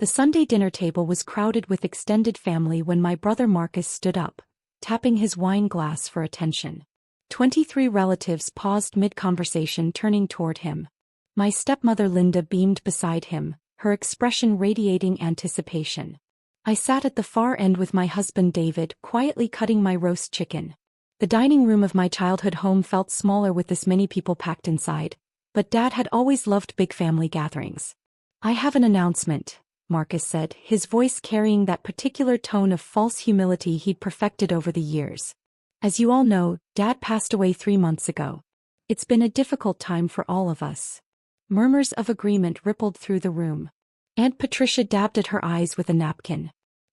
The Sunday dinner table was crowded with extended family when my brother Marcus stood up, tapping his wine glass for attention. 23 relatives paused mid-conversation, turning toward him. My stepmother Linda beamed beside him, her expression radiating anticipation. I sat at the far end with my husband David, quietly cutting my roast chicken. The dining room of my childhood home felt smaller with this many people packed inside, but Dad had always loved big family gatherings. "I have an announcement," Marcus said, his voice carrying that particular tone of false humility he'd perfected over the years. "As you all know, Dad passed away 3 months ago. It's been a difficult time for all of us." Murmurs of agreement rippled through the room. Aunt Patricia dabbed at her eyes with a napkin.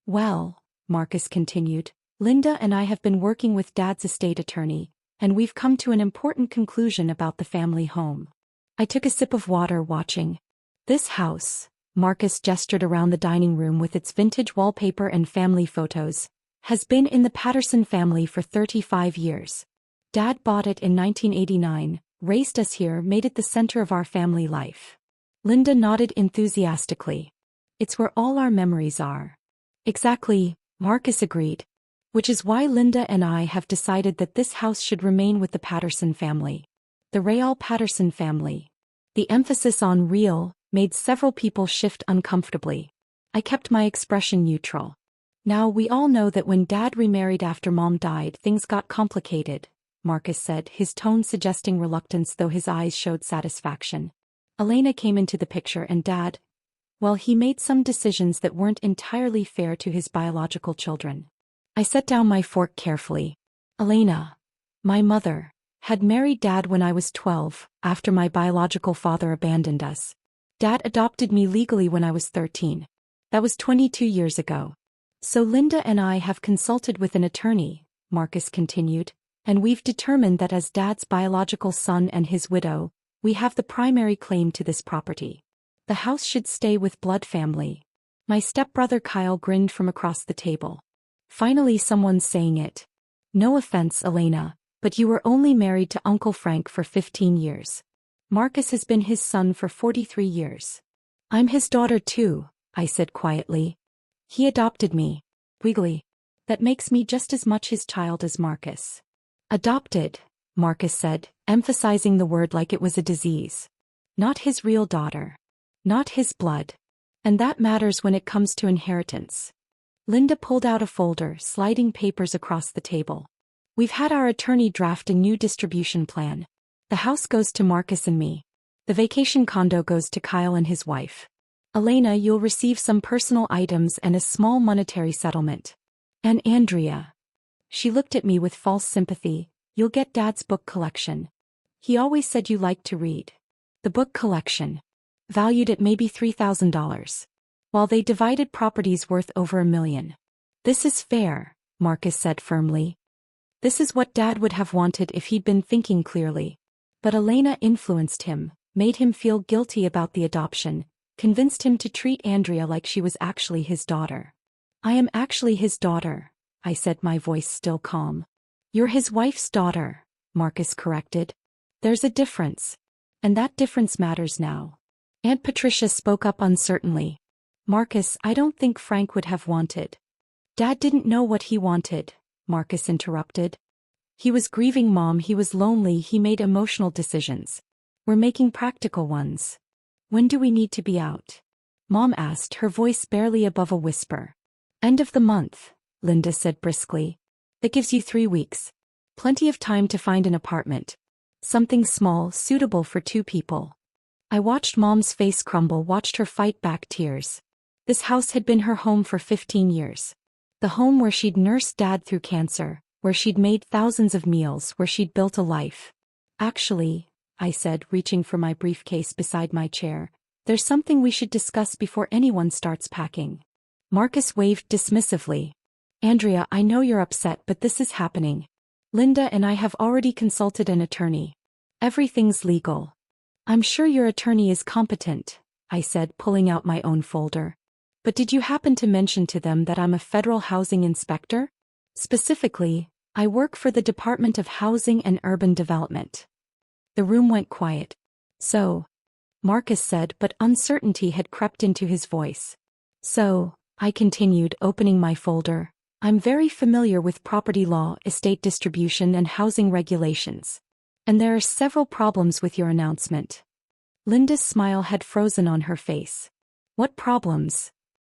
"Well," Marcus continued, "Linda and I have been working with Dad's estate attorney, and we've come to an important conclusion about the family home." I took a sip of water, watching. "This house," Marcus gestured around the dining room with its vintage wallpaper and family photos, "has been in the Patterson family for 35 years. Dad bought it in 1989, raised us here, made it the center of our family life." Linda nodded enthusiastically. "It's where all our memories are." "Exactly," Marcus agreed. "Which is why Linda and I have decided that this house should remain with the Patterson family. The Real Patterson family." The emphasis on real made several people shift uncomfortably. I kept my expression neutral. "Now we all know that when Dad remarried after Mom died, things got complicated," Marcus said, his tone suggesting reluctance though his eyes showed satisfaction. "Elena came into the picture and Dad, well, he made some decisions that weren't entirely fair to his biological children." I set down my fork carefully. "Elena, my mother, had married Dad when I was 12, after my biological father abandoned us. Dad adopted me legally when I was 13. That was 22 years ago. So Linda and I have consulted with an attorney," Marcus continued, "and we've determined that as Dad's biological son and his widow, we have the primary claim to this property. The house should stay with blood family." My stepbrother Kyle grinned from across the table. "Finally someone's saying it. No offense, Elena, but you were only married to Uncle Frank for 15 years. Marcus has been his son for 43 years. I'm his daughter too," I said quietly. "He adopted me." Wiggly. "That makes me just as much his child as Marcus." "Adopted," Marcus said, emphasizing the word like it was a disease. "Not his real daughter. Not his blood. And that matters when it comes to inheritance." Linda pulled out a folder, sliding papers across the table. "We've had our attorney draft a new distribution plan. The house goes to Marcus and me. The vacation condo goes to Kyle and his wife. Elena, you'll receive some personal items and a small monetary settlement. And Andrea." She looked at me with false sympathy. "You'll get Dad's book collection. He always said you liked to read." The book collection. Valued at maybe $3,000. While they divided properties worth over $1 million. "This is fair," Marcus said firmly. "This is what Dad would have wanted if he'd been thinking clearly." But Elena influenced him, made him feel guilty about the adoption, convinced him to treat Andrea like she was actually his daughter. "I am actually his daughter," I said, my voice still calm. "You're his wife's daughter," Marcus corrected. "There's a difference. And that difference matters now." Aunt Patricia spoke up uncertainly. "Marcus, I don't think Frank would have wanted." "Dad didn't know what he wanted," Marcus interrupted. "He was grieving Mom, he was lonely, he made emotional decisions. We're making practical ones." "When do we need to be out?" Mom asked, her voice barely above a whisper. "End of the month," Linda said briskly. "That gives you 3 weeks. Plenty of time to find an apartment. Something small, suitable for 2 people." I watched Mom's face crumble, watched her fight back tears. This house had been her home for 15 years. The home where she'd nursed Dad through cancer, where she'd made thousands of meals, where she'd built a life. "Actually," I said, reaching for my briefcase beside my chair, "there's something we should discuss before anyone starts packing." Marcus waved dismissively. "Andrea, I know you're upset, but this is happening. Linda and I have already consulted an attorney. Everything's legal." "I'm sure your attorney is competent," I said, pulling out my own folder. "But did you happen to mention to them that I'm a federal housing inspector? Specifically, I work for the Department of Housing and Urban Development." The room went quiet. "So," Marcus said, but uncertainty had crept into his voice. So, I continued, opening my folder, I'm very familiar with property law, estate distribution, and housing regulations. And there are several problems with your announcement. Linda's smile had frozen on her face. What problems?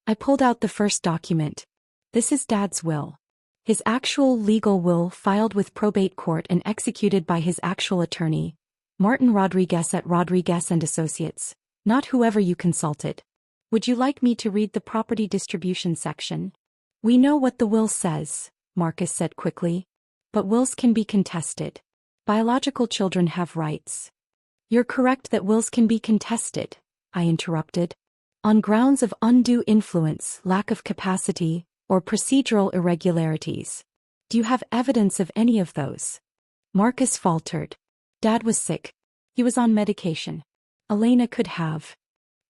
I pulled out the first document. This is Dad's will. His actual legal will, filed with probate court and executed by his actual attorney, Martin Rodriguez at Rodriguez and Associates, not whoever you consulted. Would you like me to read the property distribution section? We know what the will says, Marcus said quickly. But wills can be contested. Biological children have rights. You're correct that wills can be contested, I interrupted. On grounds of undue influence, lack of capacity, or procedural irregularities. Do you have evidence of any of those? Marcus faltered. Dad was sick. He was on medication. Elena could have.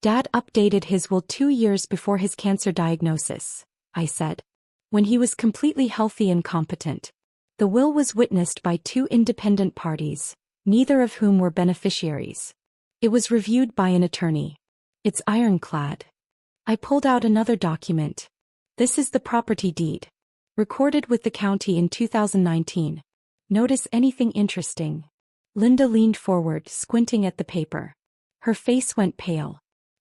Dad updated his will 2 years before his cancer diagnosis, I said. When he was completely healthy and competent. The will was witnessed by 2 independent parties, neither of whom were beneficiaries. It was reviewed by an attorney. It's ironclad. I pulled out another document. This is the property deed. Recorded with the county in 2019. Notice anything interesting? Linda leaned forward, squinting at the paper. Her face went pale.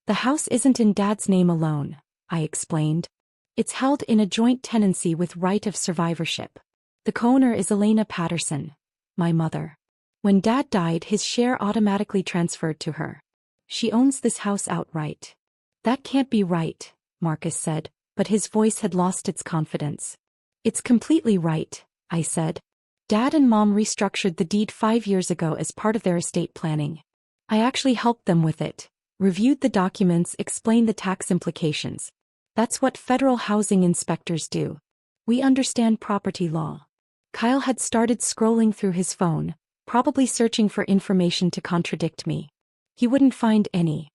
The house isn't in Dad's name alone, I explained. It's held in a joint tenancy with right of survivorship. The co-owner is Elena Patterson, my mother. When Dad died, his share automatically transferred to her. She owns this house outright. That can't be right, Marcus said, but his voice had lost its confidence. It's completely right, I said. Dad and Mom restructured the deed 5 years ago as part of their estate planning. I actually helped them with it, reviewed the documents, explained the tax implications. That's what federal housing inspectors do. We understand property law. Kyle had started scrolling through his phone, probably searching for information to contradict me. He wouldn't find any.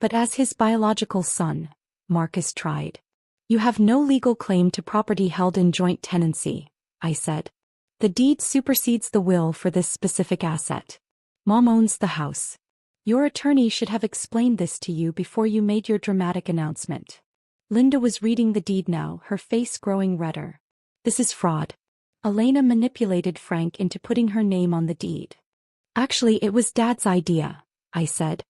But as his biological son, Marcus tried. You have no legal claim to property held in joint tenancy, I said. The deed supersedes the will for this specific asset. Mom owns the house. Your attorney should have explained this to you before you made your dramatic announcement. Linda was reading the deed now, her face growing redder. This is fraud. Elena manipulated Frank into putting her name on the deed. Actually, it was Dad's idea, I said.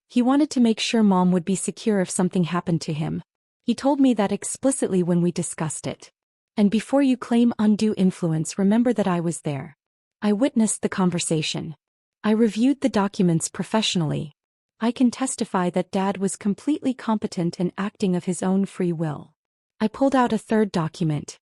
He wanted to make sure Mom would be secure if something happened to him. He told me that explicitly when we discussed it. And before you claim undue influence, remember that I was there. I witnessed the conversation. I reviewed the documents professionally. I can testify that Dad was completely competent and acting of his own free will. I pulled out a third document.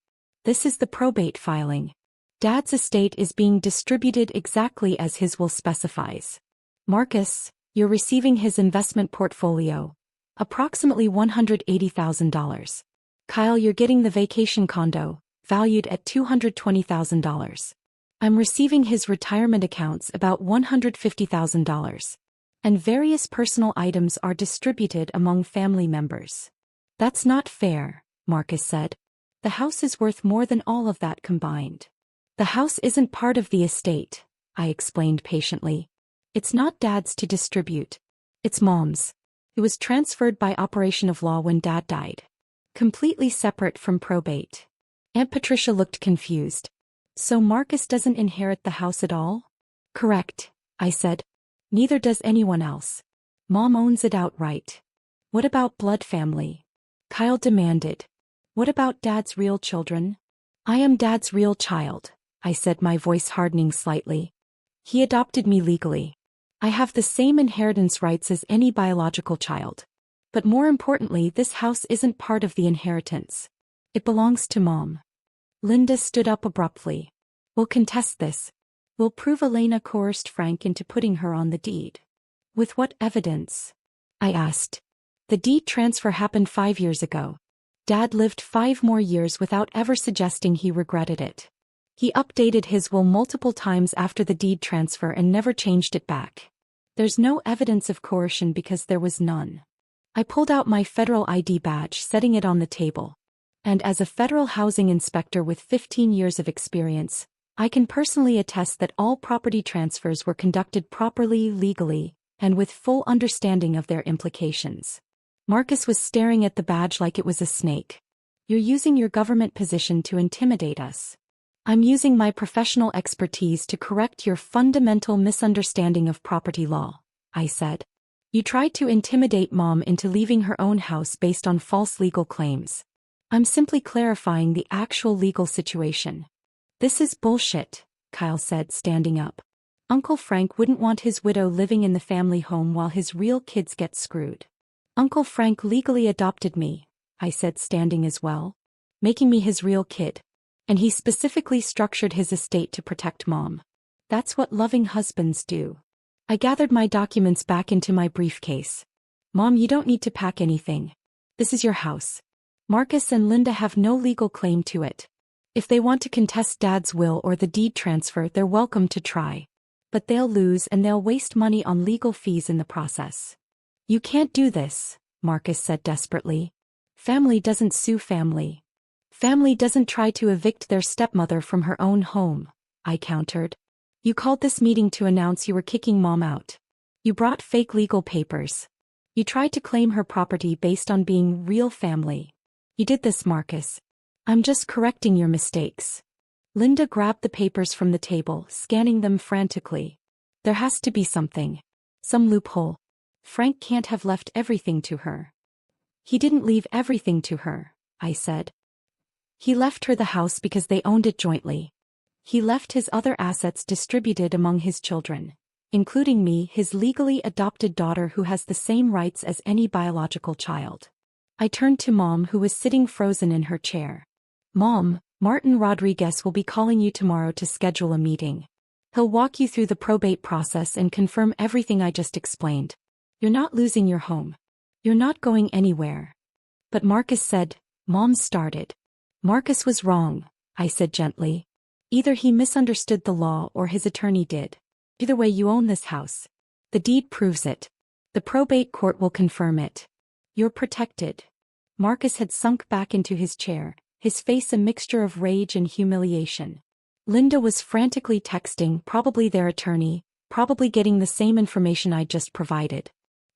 This is the probate filing. Dad's estate is being distributed exactly as his will specifies. Marcus, you're receiving his investment portfolio. Approximately $180,000. Kyle, you're getting the vacation condo, valued at $220,000. I'm receiving his retirement accounts, about $150,000. And various personal items are distributed among family members. That's not fair, Marcus said. The house is worth more than all of that combined. The house isn't part of the estate, I explained patiently. It's not Dad's to distribute. It's Mom's. It was transferred by operation of law when Dad died. Completely separate from probate. Aunt Patricia looked confused. So Marcus doesn't inherit the house at all? Correct, I said. Neither does anyone else. Mom owns it outright. What about blood family? Kyle demanded. What about Dad's real children? I am Dad's real child, I said, my voice hardening slightly. He adopted me legally. I have the same inheritance rights as any biological child. But more importantly, this house isn't part of the inheritance. It belongs to Mom. Linda stood up abruptly. We'll contest this. We'll prove Elena coerced Frank into putting her on the deed. With what evidence? I asked. The deed transfer happened 5 years ago. Dad lived 5 more years without ever suggesting he regretted it. He updated his will multiple times after the deed transfer and never changed it back. There's no evidence of coercion because there was none. I pulled out my federal ID badge, setting it on the table. And as a federal housing inspector with 15 years of experience, I can personally attest that all property transfers were conducted properly, legally, and with full understanding of their implications. Marcus was staring at the badge like it was a snake. You're using your government position to intimidate us. I'm using my professional expertise to correct your fundamental misunderstanding of property law, I said. You tried to intimidate Mom into leaving her own house based on false legal claims. I'm simply clarifying the actual legal situation. This is bullshit, Kyle said, standing up. Uncle Frank wouldn't want his widow living in the family home while his real kids get screwed. Uncle Frank legally adopted me, I said, standing as well, making me his real kid. And he specifically structured his estate to protect Mom. That's what loving husbands do. I gathered my documents back into my briefcase. Mom, you don't need to pack anything. This is your house. Marcus and Linda have no legal claim to it. If they want to contest Dad's will or the deed transfer, they're welcome to try. But they'll lose and they'll waste money on legal fees in the process. You can't do this, Marcus said desperately. Family doesn't sue family. Family doesn't try to evict their stepmother from her own home, I countered. You called this meeting to announce you were kicking Mom out. You brought fake legal papers. You tried to claim her property based on being real family. You did this, Marcus. I'm just correcting your mistakes. Linda grabbed the papers from the table, scanning them frantically. There has to be something. Some loophole. Frank can't have left everything to her. He didn't leave everything to her, I said. He left her the house because they owned it jointly. He left his other assets distributed among his children, including me, his legally adopted daughter who has the same rights as any biological child. I turned to Mom, who was sitting frozen in her chair. Mom, Martin Rodriguez will be calling you tomorrow to schedule a meeting. He'll walk you through the probate process and confirm everything I just explained. You're not losing your home. You're not going anywhere. But Marcus said, Mom started. Marcus was wrong, I said gently. Either he misunderstood the law or his attorney did. Either way, you own this house. The deed proves it. The probate court will confirm it. You're protected. Marcus had sunk back into his chair, his face a mixture of rage and humiliation. Linda was frantically texting, probably their attorney, probably getting the same information I'd just provided.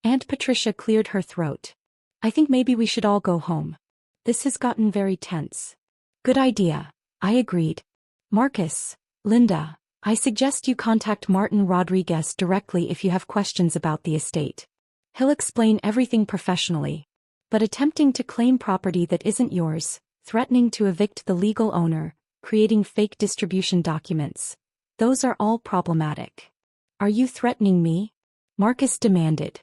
Aunt Patricia cleared her throat. I think maybe we should all go home. This has gotten very tense. Good idea, I agreed. Marcus, Linda, I suggest you contact Martin Rodriguez directly if you have questions about the estate. He'll explain everything professionally. But attempting to claim property that isn't yours, threatening to evict the legal owner, creating fake distribution documents, those are all problematic. Are you threatening me? Marcus demanded.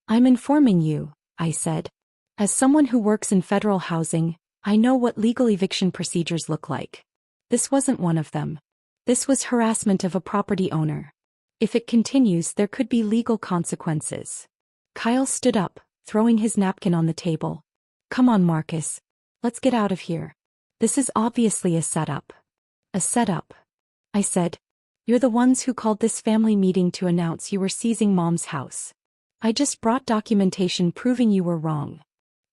I'm informing you, I said. As someone who works in federal housing, I know what legal eviction procedures look like. This wasn't one of them. This was harassment of a property owner. If it continues, there could be legal consequences. Kyle stood up, throwing his napkin on the table. Come on, Marcus. Let's get out of here. This is obviously a setup. A setup, I said. You're the ones who called this family meeting to announce you were seizing Mom's house. I just brought documentation proving you were wrong.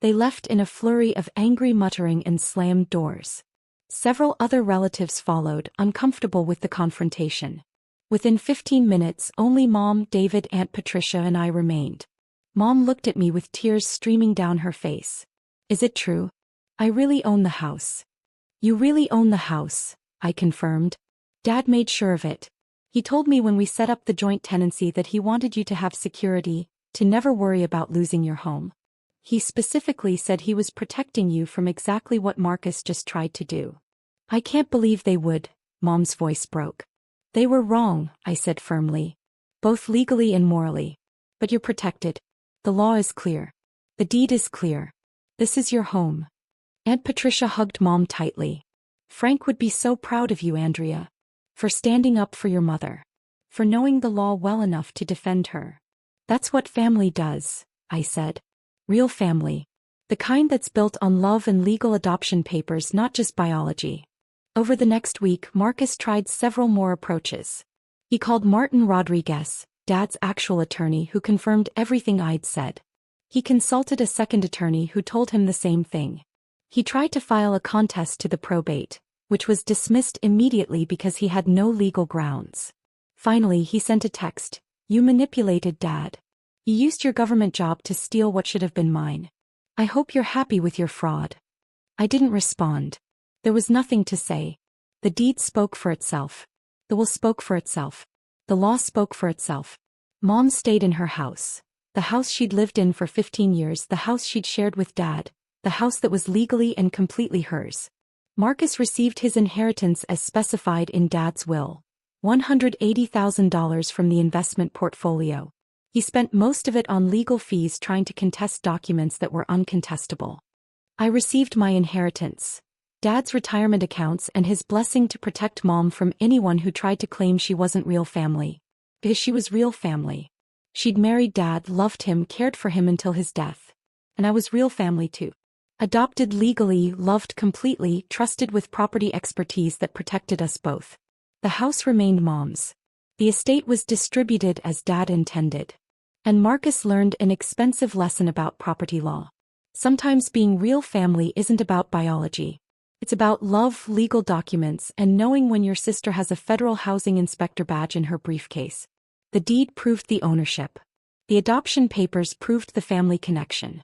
They left in a flurry of angry muttering and slammed doors. Several other relatives followed, uncomfortable with the confrontation. Within 15 minutes, only Mom, David, Aunt Patricia, and I remained. Mom looked at me with tears streaming down her face. Is it true? I really own the house. You really own the house, I confirmed. Dad made sure of it. He told me when we set up the joint tenancy that he wanted you to have security, to never worry about losing your home. He specifically said he was protecting you from exactly what Marcus just tried to do. I can't believe they would, Mom's voice broke. They were wrong, I said firmly. Both legally and morally. But you're protected. The law is clear. The deed is clear. This is your home. Aunt Patricia hugged Mom tightly. Frank would be so proud of you, Andrea. For standing up for your mother. For knowing the law well enough to defend her. That's what family does, I said. Real family. The kind that's built on love and legal adoption papers, not just biology. Over the next week, Marcus tried several more approaches. He called Martin Rodriguez, Dad's actual attorney, who confirmed everything I'd said. He consulted a second attorney who told him the same thing. He tried to file a contest to the probate, which was dismissed immediately because he had no legal grounds. Finally, he sent a text. You manipulated Dad. You used your government job to steal what should have been mine. I hope you're happy with your fraud. I didn't respond. There was nothing to say. The deed spoke for itself. The will spoke for itself. The law spoke for itself. Mom stayed in her house. The house she'd lived in for 15 years, the house she'd shared with Dad, the house that was legally and completely hers. Marcus received his inheritance as specified in Dad's will. $180,000 from the investment portfolio. He spent most of it on legal fees trying to contest documents that were uncontestable. I received my inheritance, Dad's retirement accounts, and his blessing to protect Mom from anyone who tried to claim she wasn't real family. Because she was real family. She'd married Dad, loved him, cared for him until his death. And I was real family too. Adopted legally, loved completely, trusted with property expertise that protected us both. The house remained Mom's. The estate was distributed as Dad intended. And Marcus learned an expensive lesson about property law. Sometimes being real family isn't about biology. It's about love, legal documents, and knowing when your sister has a federal housing inspector badge in her briefcase. The deed proved the ownership. The adoption papers proved the family connection.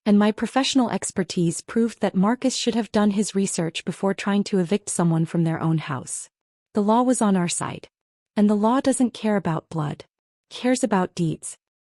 And my professional expertise proved that Marcus should have done his research before trying to evict someone from their own house. The law was on our side. And the law doesn't care about blood. It cares about deeds.